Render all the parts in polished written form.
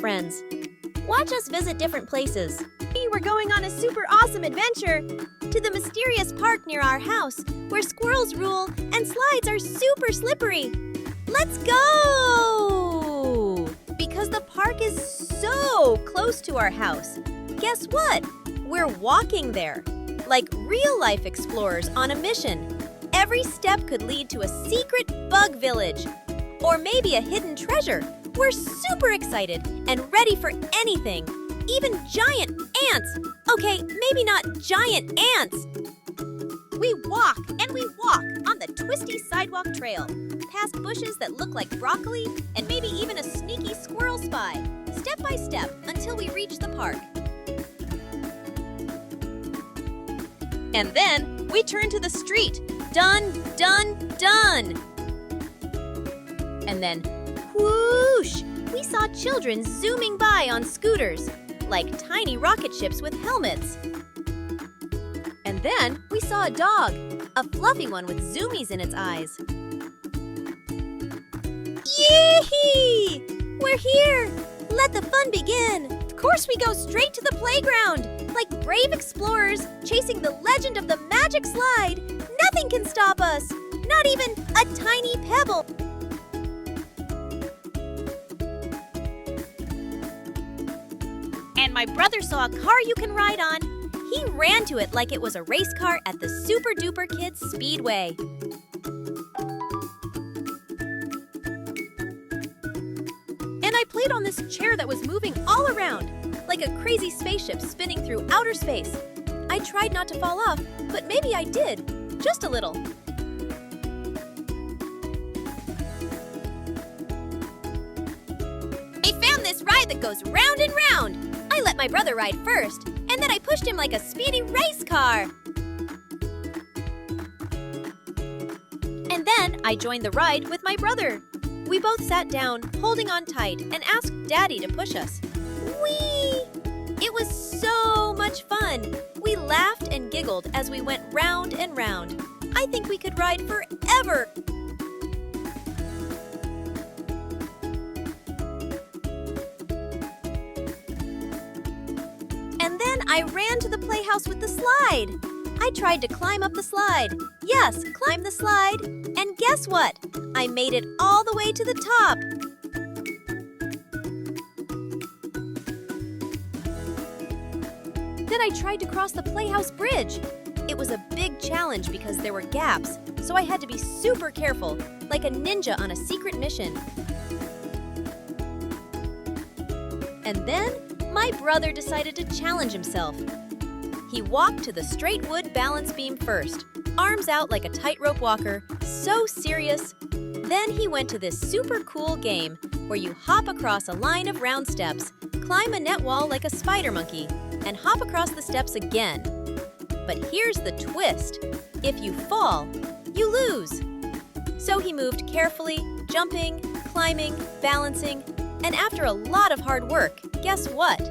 friends. Watch us visit different places. We're going on a super awesome adventure To the mysterious park near our house, where squirrels rule and slides are super slippery. Let's go! Because the park is so close to our house. Guess what? We're walking there. Like real-life explorers on a mission. Every step could lead to a secret bug village. Or maybe a hidden treasure. We're super excited and ready for anything. Even giant ants. Okay, maybe not giant ants. We walk and we walk on the twisty sidewalk trail, past bushes that look like broccoli and maybe even a sneaky squirrel spy, step by step until we reach the park. And then we turn to the street. Done, done, done. And then, whoosh, we saw children zooming by on scooters, like tiny rocket ships with helmets. And then we saw a dog, a fluffy one with zoomies in its eyes. Yee! We're here! Let the fun begin! Of course we go straight to the playground! Like brave explorers chasing the legend of the magic slide! Nothing can stop us! Not even a tiny pebble! And my brother saw a car you can ride on. He ran to it like it was a race car at the Super Duper Kids Speedway. And I played on this chair that was moving all around, like a crazy spaceship spinning through outer space. I tried not to fall off, but maybe I did, just a little. I found this ride that goes round and round. I let my brother ride first, and then I pushed him like a speedy race car. And then I joined the ride with my brother. We both sat down, holding on tight, and asked Daddy to push us. Whee! It was so much fun. We laughed and giggled as we went round and round. I think we could ride forever. And then I ran to the playhouse with the slide. I tried to climb up the slide. Yes, climb the slide. And guess what? I made it all the way to the top. Then I tried to cross the playhouse bridge. It was a big challenge because there were gaps, so I had to be super careful, like a ninja on a secret mission. And then my brother decided to challenge himself. He walked to the straight wood balance beam first, arms out like a tightrope walker, so serious. Then he went to this super cool game where you hop across a line of round steps, climb a net wall like a spider monkey, and hop across the steps again. But here's the twist. If you fall, you lose. So he moved carefully, jumping, climbing, balancing, and after a lot of hard work, guess what?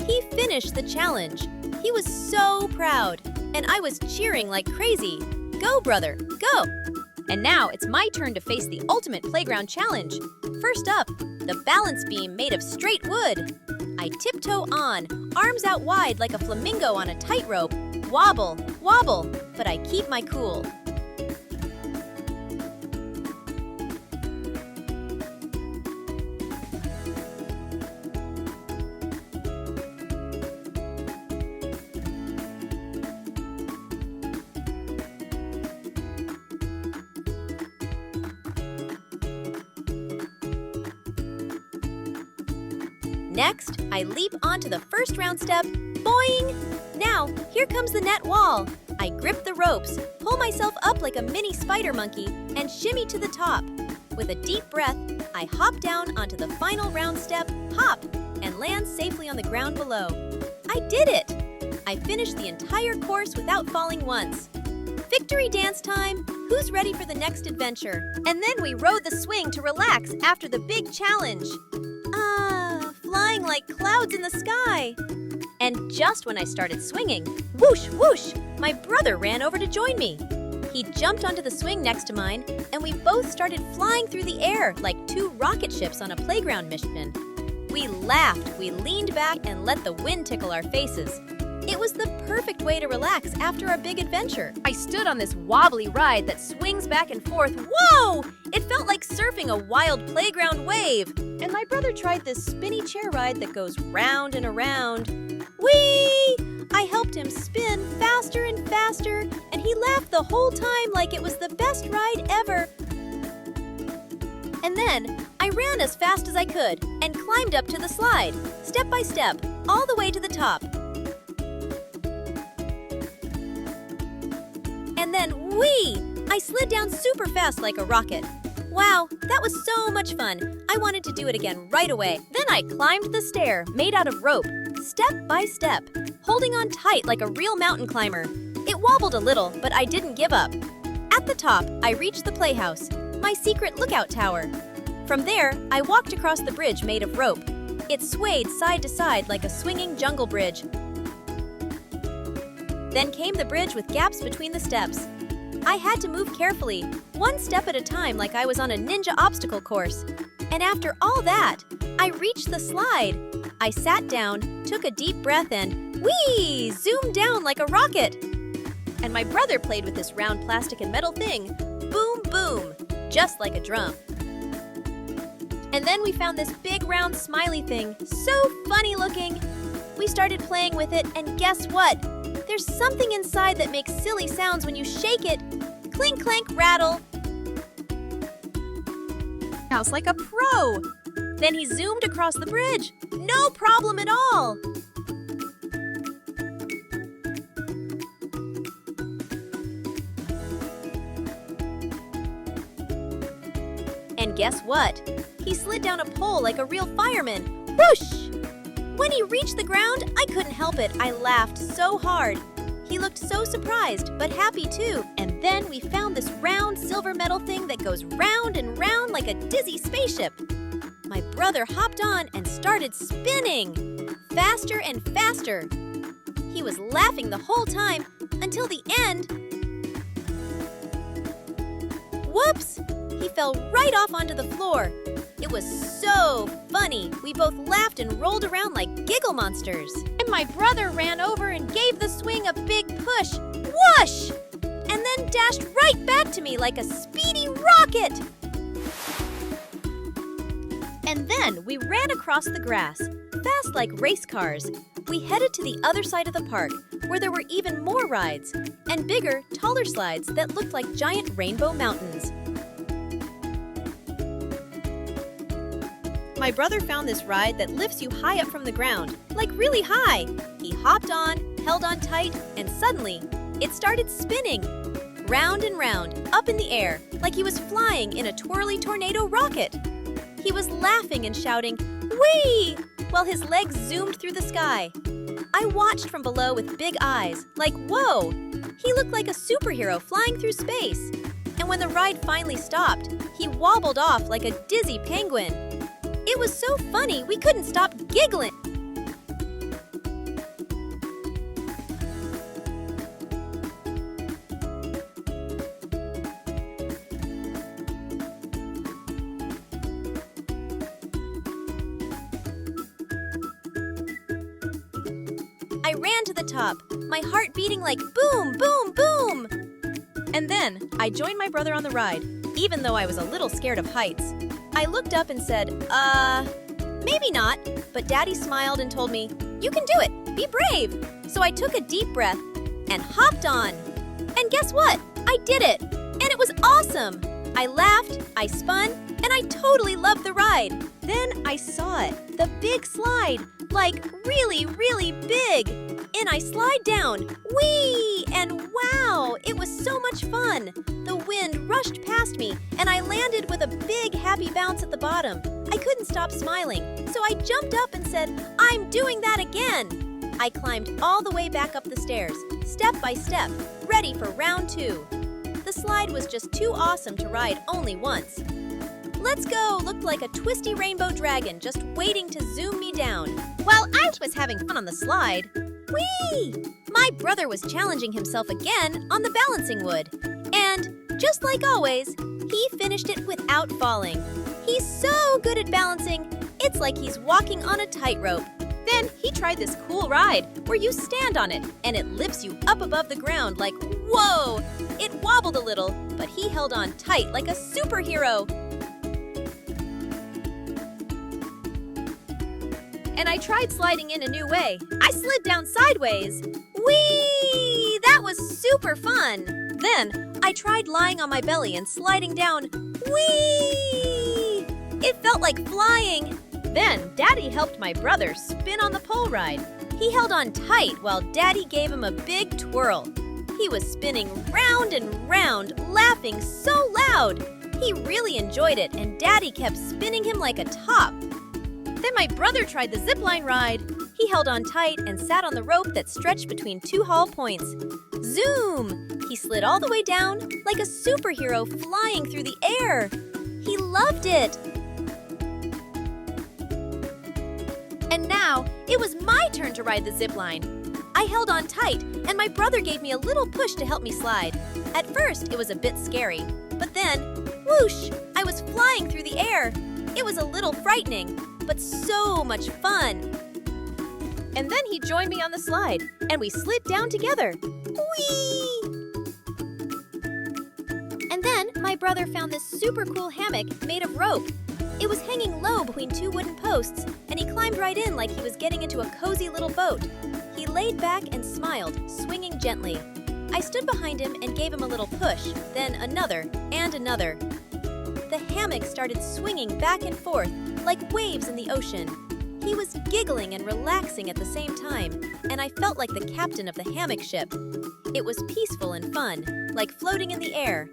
He finished the challenge. He was so proud, and I was cheering like crazy. Go, brother, go! And now it's my turn to face the ultimate playground challenge. First up, the balance beam made of straight wood. I tiptoe on, arms out wide like a flamingo on a tightrope. Wobble, wobble, but I keep my cool. Next, I leap onto the first round step. Boing! Now, here comes the net wall. I grip the ropes, pull myself up like a mini spider monkey, and shimmy to the top. With a deep breath, I hop down onto the final round step, hop, and land safely on the ground below. I did it! I finished the entire course without falling once. Victory dance time! Who's ready for the next adventure? And then we rode the swing to relax after the big challenge. Flying like clouds in the sky. And just when I started swinging, whoosh, whoosh, my brother ran over to join me. He jumped onto the swing next to mine, and we both started flying through the air like two rocket ships on a playground mission. We laughed, we leaned back, and let the wind tickle our faces. It was the perfect way to relax after our big adventure. I stood on this wobbly ride that swings back and forth. Whoa! It felt like surfing a wild playground wave. And my brother tried this spinny chair ride that goes round and around. Whee! I helped him spin faster and faster, and he laughed the whole time like it was the best ride ever. And then I ran as fast as I could and climbed up to the slide, step by step, all the way to the top. And then, whee! I slid down super fast like a rocket. Wow, that was so much fun. I wanted to do it again right away. Then I climbed the stair, made out of rope, step by step, holding on tight like a real mountain climber. It wobbled a little, but I didn't give up. At the top, I reached the playhouse, my secret lookout tower. From there, I walked across the bridge made of rope. It swayed side to side like a swinging jungle bridge. Then came the bridge with gaps between the steps. I had to move carefully, one step at a time like I was on a ninja obstacle course. And after all that, I reached the slide. I sat down, took a deep breath, and whee! Zoomed down like a rocket. And my brother played with this round plastic and metal thing. Boom, boom, just like a drum. And then we found this big round smiley thing, so funny looking. We started playing with it, and guess what? There's something inside that makes silly sounds when you shake it. Clink, clank, rattle. Sounds like a pro. Then he zoomed across the bridge. No problem at all. And guess what? He slid down a pole like a real fireman. Whoosh! When he reached the ground, I couldn't help it. I laughed so hard. He looked so surprised, but happy too. And then we found this round silver metal thing that goes round and round like a dizzy spaceship. My brother hopped on and started spinning, faster and faster. He was laughing the whole time until the end. Whoops! He fell right off onto the floor. It was so funny. We both laughed and rolled around like giggle monsters. And my brother ran over and gave the swing a big push. Whoosh! And then dashed right back to me like a speedy rocket. And then we ran across the grass, fast like race cars. We headed to the other side of the park, where there were even more rides, and bigger, taller slides that looked like giant rainbow mountains. My brother found this ride that lifts you high up from the ground, like really high. He hopped on, held on tight, and suddenly, it started spinning. Round and round, up in the air, like he was flying in a twirly tornado rocket. He was laughing and shouting, "Whee!" while his legs zoomed through the sky. I watched from below with big eyes, like, whoa! He looked like a superhero flying through space. And when the ride finally stopped, he wobbled off like a dizzy penguin. It was so funny, we couldn't stop giggling. I ran to the top, my heart beating like boom, boom, boom. And then I joined my brother on the ride, even though I was a little scared of heights. I looked up and said, maybe not, but Daddy smiled and told me, "You can do it, be brave." So I took a deep breath and hopped on. And guess what? I did it, and it was awesome. I laughed, I spun, and I totally loved the ride. Then I saw it, the big slide, like really, really big. And I slide down, whee! And wow, it was so much fun. The wind rushed past me, and I landed with a big happy bounce at the bottom. I couldn't stop smiling, so I jumped up and said, "I'm doing that again." I climbed all the way back up the stairs, step by step, ready for round 2. The slide was just too awesome to ride only once. Let's Go looked like a twisty rainbow dragon just waiting to zoom me down. While I was having fun on the slide, whee! My brother was challenging himself again on the balancing wood. And, just like always, he finished it without falling. He's so good at balancing, It's like he's walking on a tightrope. Then he tried this cool ride where you stand on it and it lifts you up above the ground like, whoa! It wobbled a little, but he held on tight like a superhero. And I tried sliding in a new way. I slid down sideways. Whee! That was super fun. Then I tried lying on my belly and sliding down. Whee! It felt like flying. Then Daddy helped my brother spin on the pole ride. He held on tight while Daddy gave him a big twirl. He was spinning round and round, laughing so loud. He really enjoyed it, and Daddy kept spinning him like a top. Then my brother tried the zipline ride. He held on tight and sat on the rope that stretched between two hall points. Zoom! He slid all the way down like a superhero flying through the air. He loved it. And now, it was my turn to ride the zipline. I held on tight, and my brother gave me a little push to help me slide. At first, it was a bit scary, but then, whoosh, I was flying through the air. It was a little frightening, but so much fun. And then he joined me on the slide, and we slid down together. Whee! And then my brother found this super cool hammock made of rope. It was hanging low between two wooden posts, and he climbed right in like he was getting into a cozy little boat. He laid back and smiled, swinging gently. I stood behind him and gave him a little push, then another and another. The hammock started swinging back and forth like waves in the ocean. He was giggling and relaxing at the same time, and I felt like the captain of the hammock ship. It was peaceful and fun, like floating in the air.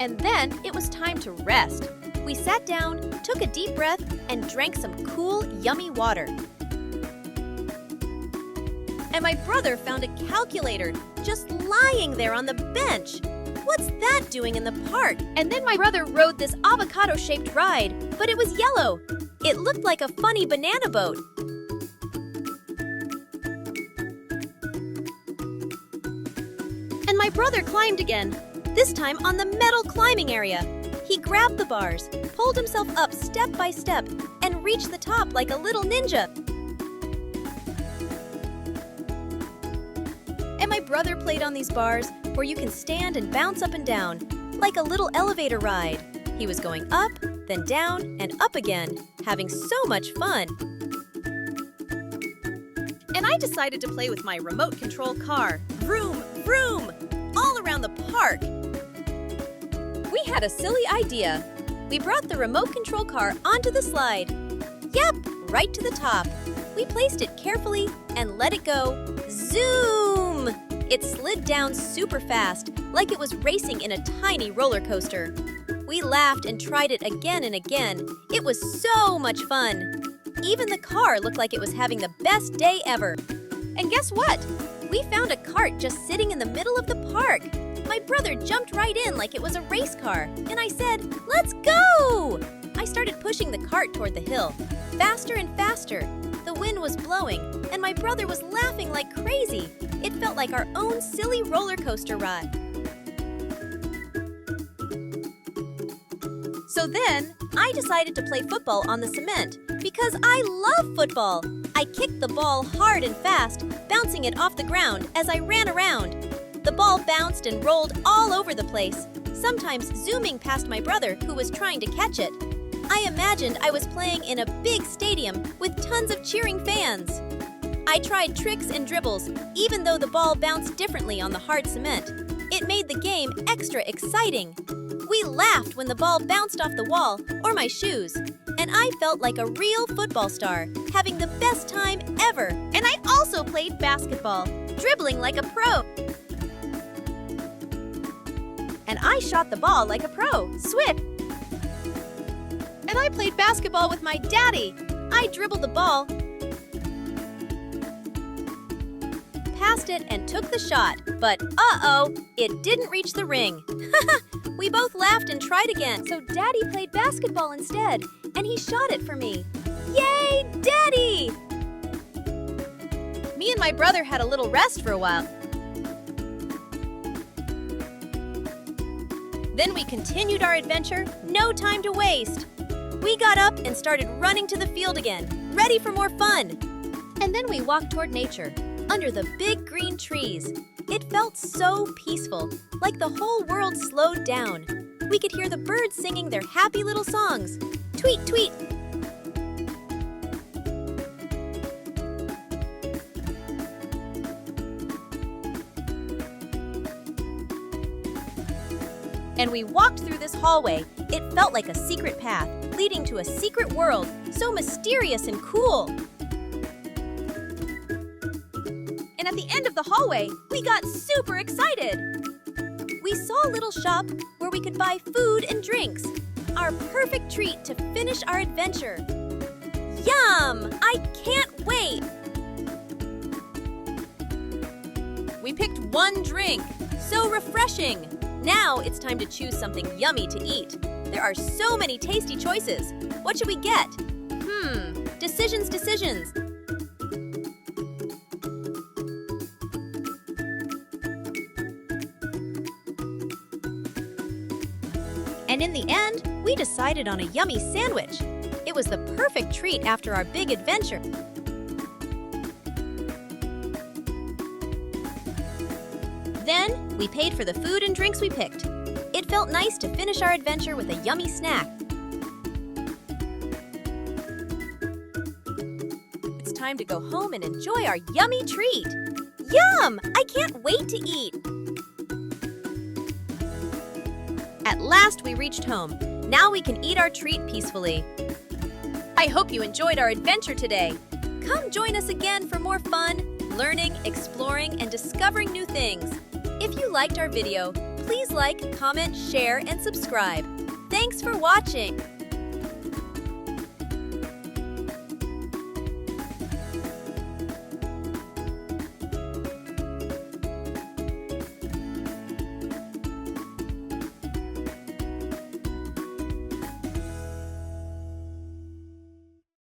And then it was time to rest. We sat down, took a deep breath, and drank some cool, yummy water. And my brother found a calculator just lying there on the bench. What's that doing in the park? And then my brother rode this avocado-shaped ride, but it was yellow. It looked like a funny banana boat. And my brother climbed again, this time on the metal climbing area. He grabbed the bars, pulled himself up step by step, and reached the top like a little ninja. And my brother played on these bars where you can stand and bounce up and down, like a little elevator ride. He was going up, then down, and up again, having so much fun. And I decided to play with my remote control car. Vroom, vroom, all around the park. We had a silly idea. We brought the remote control car onto the slide. Yep, right to the top. We placed it carefully and let it go. Zoom! It slid down super fast, like it was racing in a tiny roller coaster. We laughed and tried it again and again. It was so much fun. Even the car looked like it was having the best day ever. And guess what? We found a cart just sitting in the middle of the park. My brother jumped right in like it was a race car, and I said, "Let's go!" I started pushing the cart toward the hill, faster and faster. The wind was blowing, and my brother was laughing like crazy. It felt like our own silly roller coaster ride. So then, I decided to play football on the cement because I love football. I kicked the ball hard and fast, bouncing it off the ground as I ran around. The ball bounced and rolled all over the place, sometimes zooming past my brother who was trying to catch it. I imagined I was playing in a big stadium with tons of cheering fans. I tried tricks and dribbles, even though the ball bounced differently on the hard cement. It made the game extra exciting. We laughed when the ball bounced off the wall or my shoes, and I felt like a real football star, having the best time ever. And I also played basketball, dribbling like a pro. And I shot the ball like a pro, swift. And I played basketball with my daddy. I dribbled the ball, passed it, and took the shot. But uh-oh, it didn't reach the ring. We both laughed and tried again. So Daddy played basketball instead, and he shot it for me. Yay, Daddy! Me and my brother had a little rest for a while. Then we continued our adventure, no time to waste. We got up and started running to the field again, ready for more fun. And then we walked toward nature, under the big green trees. It felt so peaceful, like the whole world slowed down. We could hear the birds singing their happy little songs. Tweet, tweet. And we walked through this hallway. It felt like a secret path, leading to a secret world, so mysterious and cool. And at the end of the hallway, we got super excited. We saw a little shop where we could buy food and drinks, our perfect treat to finish our adventure. Yum! I can't wait! We picked one drink, so refreshing. Now it's time to choose something yummy to eat. There are so many tasty choices. What should we get? Decisions. And in the end, we decided on a yummy sandwich. It was the perfect treat after our big adventure. Then, we paid for the food and drinks we picked. It felt nice to finish our adventure with a yummy snack. It's time to go home and enjoy our yummy treat. Yum! I can't wait to eat! At last, we reached home. Now we can eat our treat peacefully. I hope you enjoyed our adventure today. Come join us again for more fun, learning, exploring, and discovering new things. If you liked our video, please like, comment, share, and subscribe. Thanks for watching!